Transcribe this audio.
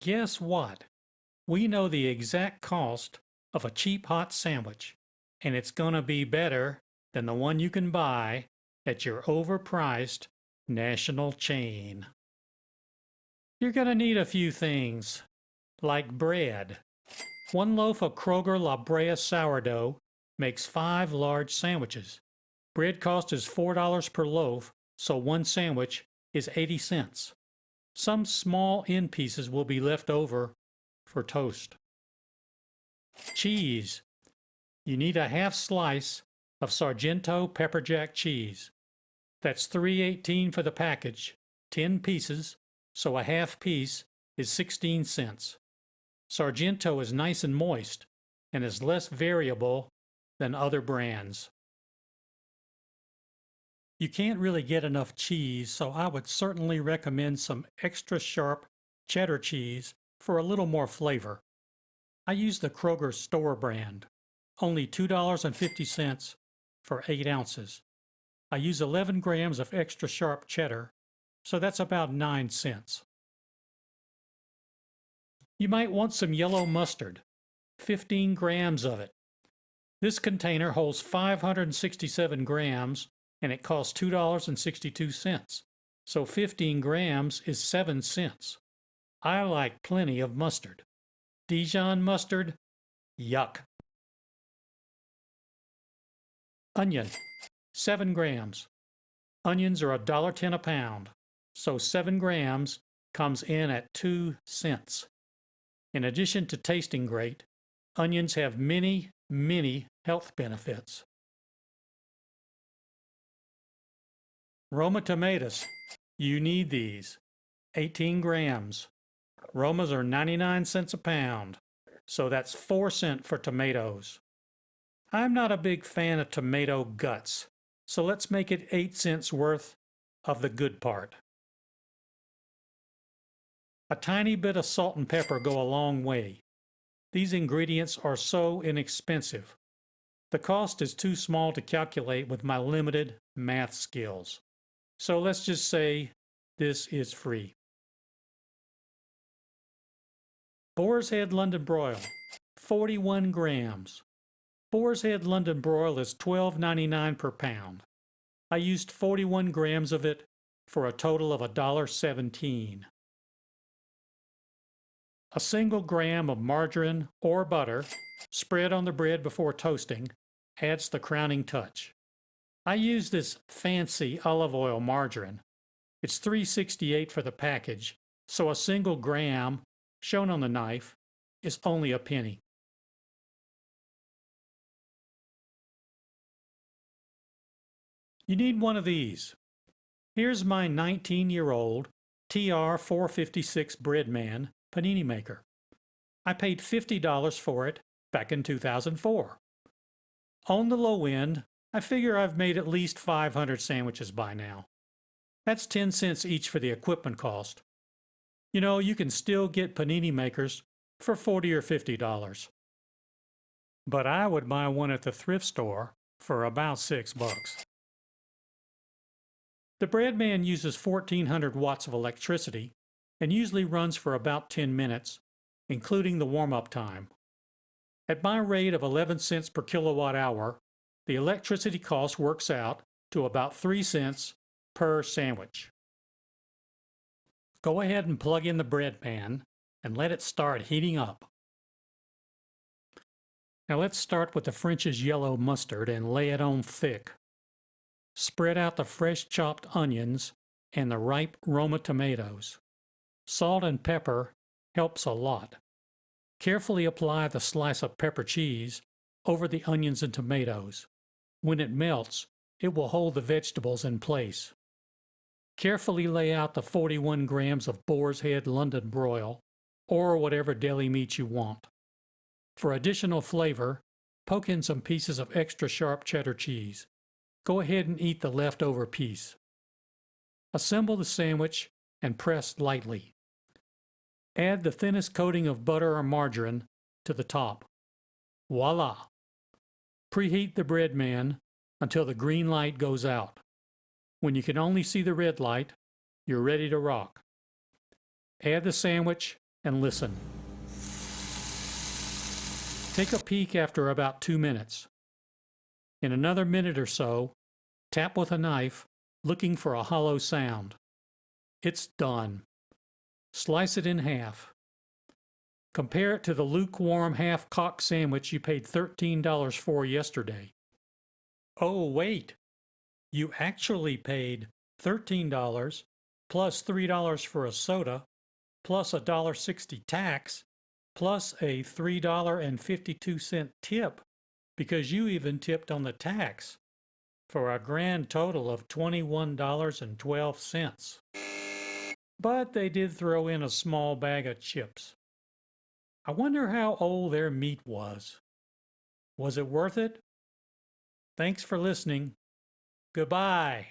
Guess what? We know the exact cost of a cheap hot sandwich, and it's gonna be better than the one you can buy at your overpriced national chain. You're gonna need a few things, like bread. One loaf of Kroger La Brea sourdough makes 5 large sandwiches. Bread cost is $4 per loaf, so one sandwich is 80 cents. Some small end pieces will be left over for toast. Cheese. You need a half slice of Sargento pepper jack cheese. That's $3.18 for the package, 10 pieces, so a half piece is 16 cents. Sargento is nice and moist and is less variable than other brands. You can't really get enough cheese, so I would certainly recommend some extra sharp cheddar cheese for a little more flavor. I use the Kroger store brand, only $2.50 for 8 ounces. I use 11 grams of extra sharp cheddar, so that's about 9 cents. You might want some yellow mustard, 15 grams of it. This container holds 567 grams and it costs $2.62, so 15 grams is 7 cents. I like plenty of mustard. Dijon mustard? Yuck. Onion, 7 grams. Onions are $1.10 a pound, so 7 grams comes in at 2 cents. In addition to tasting great, onions have many health benefits. Roma tomatoes. You need these. 18 grams. Romas are 99 cents a pound, so that's 4 cents for tomatoes. I'm not a big fan of tomato guts, so let's make it 8 cents worth of the good part. A tiny bit of salt and pepper go a long way. These ingredients are so inexpensive. The cost is too small to calculate with my limited math skills. So let's just say this is free. Boar's Head London Broil, 41 grams. Boar's Head London Broil is $12.99 per pound. I used 41 grams of it for a total of $1.17. A single gram of margarine or butter spread on the bread before toasting adds the crowning touch. I use this fancy olive oil margarine. It's $3.68 for the package, so a single gram, shown on the knife, is only a penny. You need one of these. Here's my 19-year-old TR-456 Breadman Panini maker. I paid $50 for it back in 2004. On the low end, I figure I've made at least 500 sandwiches by now. That's 10 cents each for the equipment cost. You know, you can still get panini makers for $40 or $50. But I would buy one at the thrift store for about $6. The Breadman uses 1400 watts of electricity and usually runs for about 10 minutes, including the warm-up time. At my rate of 11 cents per kilowatt hour, the electricity cost works out to about 3 cents per sandwich. Go ahead and plug in the Breadman and let it start heating up. Now let's start with the French's yellow mustard and lay it on thick. Spread out the fresh chopped onions and the ripe Roma tomatoes. Salt and pepper helps a lot. Carefully apply the slice of pepper cheese over the onions and tomatoes. When it melts, it will hold the vegetables in place. Carefully lay out the 41 grams of Boar's Head London broil, or whatever deli meat you want. For additional flavor, poke in some pieces of extra sharp cheddar cheese. Go ahead and eat the leftover piece. Assemble the sandwich and press lightly. Add the thinnest coating of butter or margarine to the top. Voila! Preheat the Breadman until the green light goes out. When you can only see the red light, you're ready to rock. Add the sandwich and listen. Take a peek after about 2 minutes. In another minute or so, tap with a knife, looking for a hollow sound. It's done. Slice it in half. Compare it to the lukewarm half-cocked sandwich you paid $13 for yesterday. Oh, wait. You actually paid $13 plus $3 for a soda plus $1.60 tax plus a $3.52 tip because you even tipped on the tax for a grand total of $21.12. But they did throw in a small bag of chips. I wonder how old their meat was. Was it worth it? Thanks for listening. Goodbye.